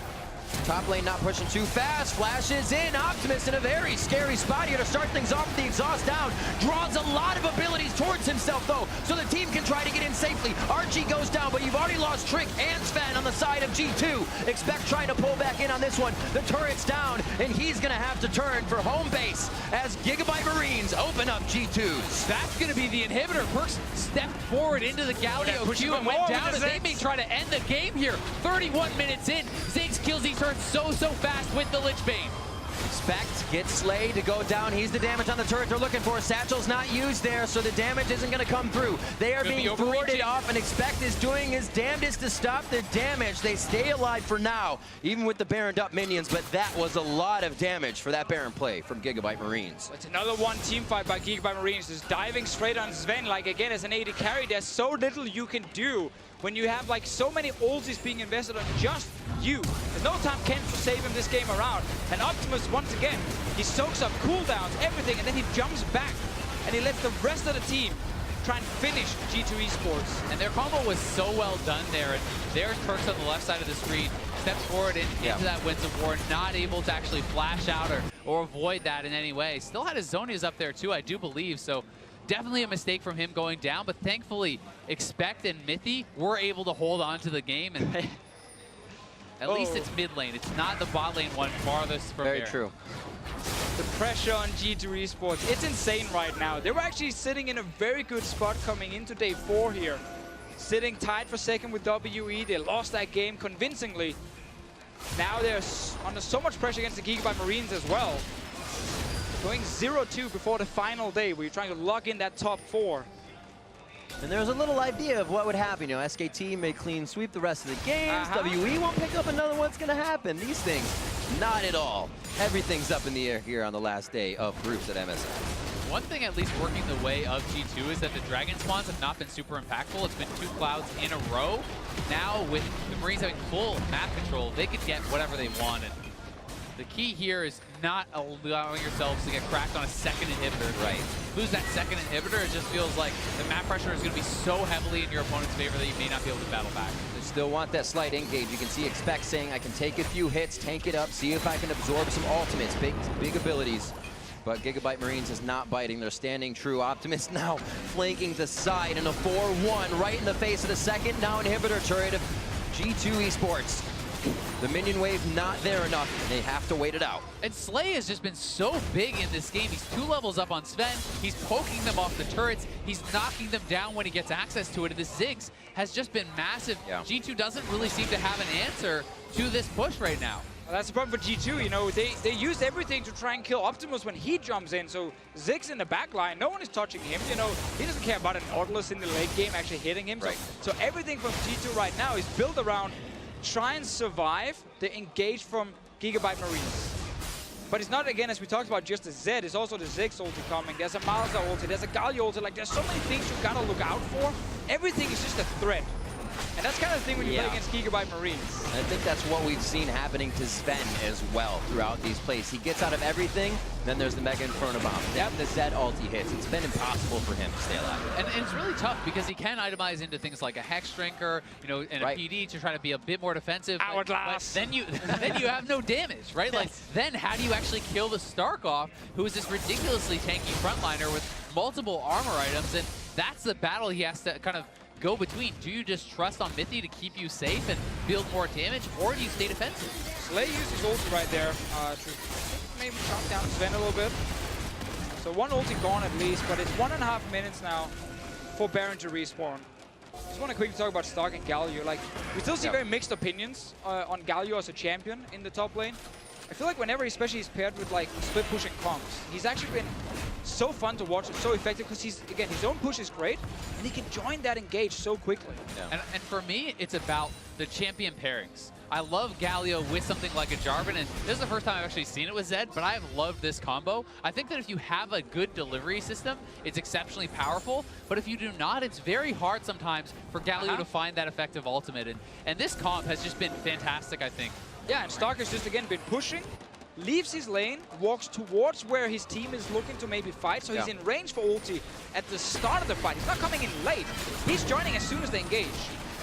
Top lane not pushing too fast. Flashes in. Optimus in a very scary spot here to start things off with the exhaust down. Draws a lot of abilities towards himself, though, so the team can try to get in safely. Archie goes down, but you've already lost Trick and Sven on the side of G2. Expect trying to pull back in on this one. The turret's down, and he's going to have to turn for home base as GIGABYTE Marines open up G2's. That's going to be the inhibitor. Perks stepped forward into the Galio queue and went down, and they may try to end the game here. 31 minutes in, Ziggs kills these turrets so fast with the Lich Bane. Expect gets Slay to go down. He's the damage on the turret they're looking for. Satchel's not used there, so the damage isn't going to come through. They are being thwarted off, and Expect is doing his damnedest to stop the damage. They stay alive for now, even with the Baroned up minions, but that was a lot of damage for that Baron play from GIGABYTE Marines. It's another one team fight by GIGABYTE Marines, just diving straight on Sven. Like, again, as an AD carry, there's so little you can do when you have like so many ultis being invested on just you. There's no time Ken to save him this game around. And Optimus, once again, he soaks up cooldowns, everything, and then he jumps back and he lets the rest of the team try and finish G2 eSports. And their combo was so well done there. And there's Perks on the left side of the screen, steps forward into that Winds of War, not able to actually flash out or avoid that in any way. Still had his Zonias up there too, I do believe. So definitely a mistake from him going down, but thankfully Expect and Mithy were able to hold on to the game. And at least it's mid lane. It's not the bot lane one farthest from Very true. The pressure on G2 eSports, it's insane right now. They were actually sitting in a very good spot coming into day 4 here. Sitting tied for second with WE. They lost that game convincingly. Now they're under so much pressure against the GIGABYTE Marines as well. Going 0-2 before the final day, where you're trying to lock in that top 4. And there's a little idea of what would happen. You know, SKT may clean sweep the rest of the games. WE won't pick up another. What's going to happen? These things, not at all. Everything's up in the air here on the last day of groups at MSI. One thing at least working the way of G2 is that the Dragon Spawns have not been super impactful. It's been 2 clouds in a row. Now with the Marines having full map control, they could get whatever they want. And the key here is not allowing yourselves to get cracked on a second inhibitor. Right. Lose that second inhibitor, it just feels like the map pressure is going to be so heavily in your opponent's favor that you may not be able to battle back. They still want that slight engage. You can see Expect saying, I can take a few hits, tank it up, see if I can absorb some ultimates, big abilities. But GIGABYTE Marines is not biting. They're standing true. Optimus now flanking the side in a 4-1 right in the face of the second now inhibitor turret of G2 eSports. The minion wave not there enough. They have to wait it out. And Slay has just been so big in this game. He's 2 levels up on Sven. He's poking them off the turrets. He's knocking them down when he gets access to it. And the Ziggs has just been massive. Yeah. G2 doesn't really seem to have an answer to this push right now. Well, that's the problem for G2, you know, they use everything to try and kill Optimus when he jumps in, so Ziggs in the back line, no one is touching him, you know, he doesn't care about an Nautilus in the late game actually hitting him, right. So everything from G2 right now is built around try and survive the engage from GIGABYTE Marines. But it's not, again, as we talked about, just the Zed, it's also the Ziggs ulti coming, there's a Malzahar ulti, there's a Galio ulti, like there's so many things you've got to look out for, everything is just a threat. And that's kind of the thing when you play against GIGABYTE Marines. I think that's what we've seen happening to Sven as well throughout these plays. He gets out of everything, then there's the Mega Inferno Bomb. Then the Zed ulti hits. It's been impossible for him to stay alive. And it's really tough because he can itemize into things like a Hex Drinker, you know, and a PD to try to be a bit more defensive. Hourglass. But then you have no damage, right? Like, then how do you actually kill the Starkov, who is this ridiculously tanky frontliner with multiple armor items? And that's the battle he has to kind of go between. Do you just trust on Mithy to keep you safe and build more damage, or do you stay defensive? Slay used his ulti right there to maybe chop down Sven a little bit. So one ulti gone at least, but it's 1.5 minutes now for Baron to respawn. Just want to quickly talk about Stark and Galio. Like, we still see very mixed opinions on Galio as a champion in the top lane. I feel like whenever, especially he's paired with like split pushing comps, he's actually been so fun to watch and so effective because he's, again, his own push is great and he can join that engage so quickly. Yeah. And for me, it's about the champion pairings. I love Galio with something like a Jarvan, and this is the first time I've actually seen it with Zed, but I have loved this combo. I think that if you have a good delivery system, it's exceptionally powerful, but if you do not, it's very hard sometimes for Galio to find that effective ultimate, and this comp has just been fantastic, I think. Yeah, and Stark has just, again, been pushing, leaves his lane, walks towards where his team is looking to maybe fight, so he's in range for ulti at the start of the fight. He's not coming in late. He's joining as soon as they engage.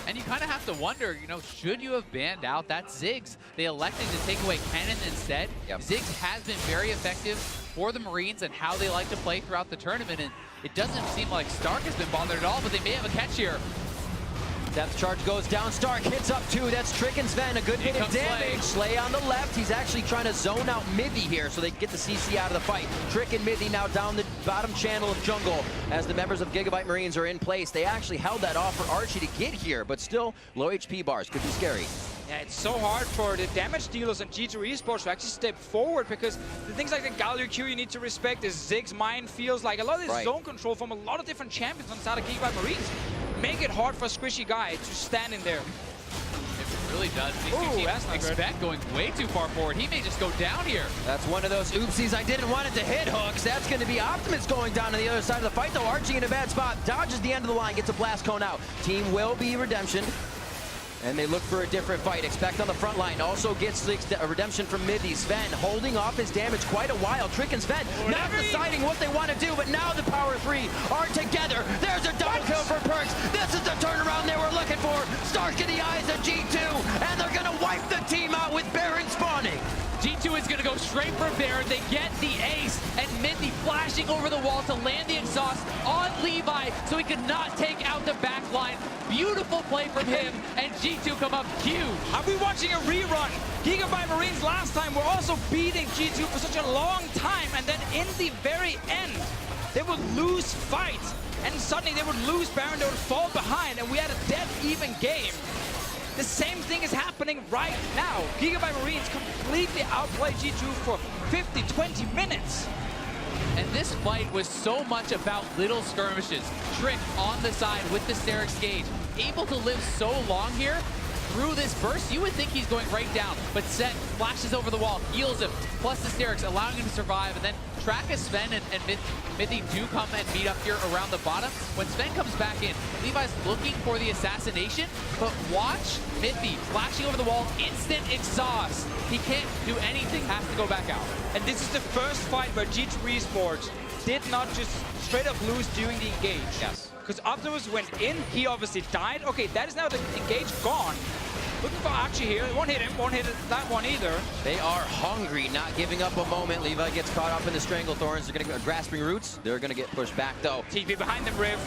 And you kind of have to wonder, you know, should you have banned out that Ziggs? They elected to take away Cannon instead. Ziggs has been very effective for the Marines and how they like to play throughout the tournament, and it doesn't seem like Stark has been bothered at all, but they may have a catch here. Depth charge goes down. Stark hits up 2. That's Trick and Sven. A good bit of damage. Slay on the left. He's actually trying to zone out Mithy here so they can get the CC out of the fight. Trick and Mithy now down the bottom channel of jungle as the members of GIGABYTE Marines are in place. They actually held that off for Archie to get here, but still low HP bars. Could be scary. Yeah, it's so hard for the damage dealers and G2 eSports to actually step forward, because the things like the Galio Q you need to respect, is Ziggs minefields, like a lot of this zone control from a lot of different champions on side of GIGABYTE Marines make it hard for a squishy guy to stand in there. It really does. These two teams expect going way too far forward. He may just go down here. That's one of those oopsies. I didn't want it to hit hooks. That's going to be Optimus going down to the other side of the fight, though. Archie in a bad spot. Dodges the end of the line, gets a blast cone out. Team will be Redemption. And they look for a different fight. Expect on the front line. Also gets a redemption from Mithy. Sven holding off his damage quite a while. Trick and Sven not deciding what they want to do, but now the power three are together. There's a double kill for Perks. This is the turnaround they were looking for. Stark in the eyes of G2, and they're going to wipe the team out with Baron spawning. G2 is going to go straight for Baron. They get the ace, and Mithy flashing over the wall to land the exhaust on Levi, so he could not take out the back line. Beautiful play from him, and G2 come up huge. Are we watching a rerun? GIGABYTE Marines last time were also beating G2 for such a long time, and then in the very end, they would lose fights, and suddenly they would lose Baron, they would fall behind, and we had a dead even game. The same thing is happening right now. GIGABYTE Marines completely outplay G2 for 50, 20 minutes. And this fight was so much about little skirmishes. Trick on the side with the Sterix Gauge. Able to live so long here. Through this burst, you would think he's going right down, but Set flashes over the wall, heals him, plus the Sterix, allowing him to survive, and then Trakas, Sven, and Mithy do come and meet up here around the bottom. When Sven comes back in, Levi's looking for the assassination, but watch Mithy flashing over the wall, instant exhaust. He can't do anything, has to go back out. And this is the first fight where G2 eSports did not just straight up lose during the engage. Yes. Because Optimus went in, he obviously died. Okay, that is now the engage gone. Looking for Archie here. It won't hit him, won't hit that one either. They are hungry, not giving up a moment. Levi gets caught up in the Stranglethorns. They're going to go grasping roots. They're going to get pushed back, though. TP behind them, Riv.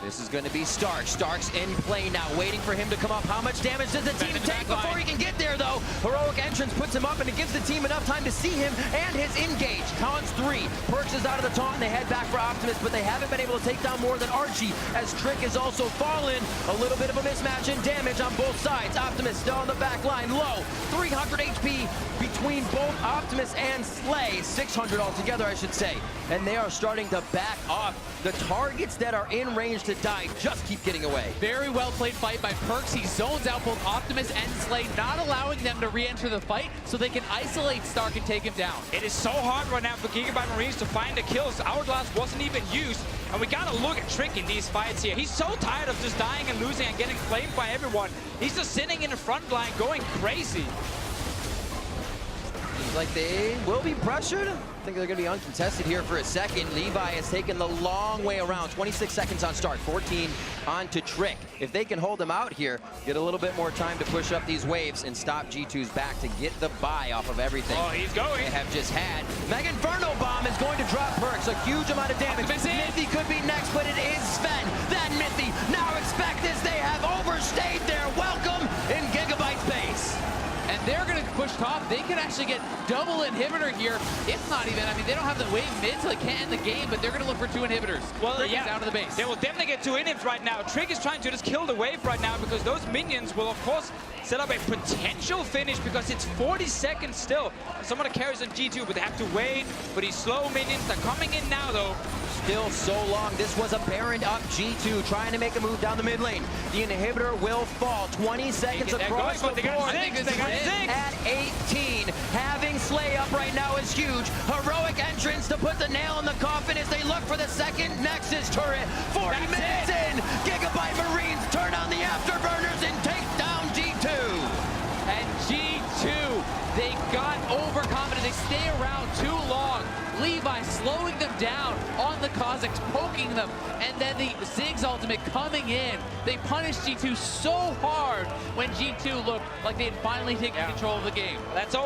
This is going to be Stark. Stark's in play now, waiting for him to come up. How much damage does the team take before he can get there, though? Heroic entrance puts him up, and it gives the team enough time to see him and his engage. Counts 3. Perks is out of the taunt, and they head back for Optimus, but they haven't been able to take down more than Archie, as Trick has also fallen. A little bit of a mismatch in damage on both sides. Optimus still on the back line, low. 300 HP between both Optimus and Slay. 600 altogether, I should say. And they are starting to back off. The targets that are in range to die just keep getting away. Very well played fight by Perks. He zones out both Optimus and Slay, not allowing them to re-enter the fight so they can isolate Stark and take him down. It is so hard right now for GIGABYTE Marines to find the kills. Hourglass wasn't even used, and we gotta look at Trick in these fights here. He's so tired of just dying and losing and getting flamed by everyone. He's just sitting in the front line going crazy. Seems like they will be pressured. I think they're going to be uncontested here for a second. Levi has taken the long way around. 26 seconds on start, 14 on to Trick. If they can hold them out here, get a little bit more time to push up these waves and stop G2's back to get the buy off of everything. Oh, he's going. They have just had. Mega Inferno Bomb is going to drop Perks. A huge amount of damage. Mithy could be next, but it is Sven. Then Mithy. Now expect this. They have overstayed their welcome in GIGABYTE's base. And they're going to push top. They could actually get double inhibitor here, if not even. I mean, they don't have the wave mid, so they can't end the game, but they're going to look for 2 inhibitors. Well, Trick yeah, is out of the base. They will definitely get 2 inhibs right now. Trick is trying to just kill the wave right now, because those minions will, of course, set up a potential finish, because it's 40 seconds still. Someone carries on G2, but they have to wait for these slow minions. They're coming in now, though. Still so long. This was a Baron up G2 trying to make a move down the mid lane. The inhibitor will fall. 20 seconds across the board. At 18. Having Slay up right now is huge. Heroic entrance to put the nail in the coffin as they look for the second Nexus turret. 40 minutes in. GIGABYTE Marines turn on the afterburners and take down G2. And G2, they got overconfident. They stay around too long. Levi slowing them down on the Cossacks, poking them, and then the Ziggs ultimate coming in. They punished G2 so hard when G2 looked like they had finally taken control of the game. That's all.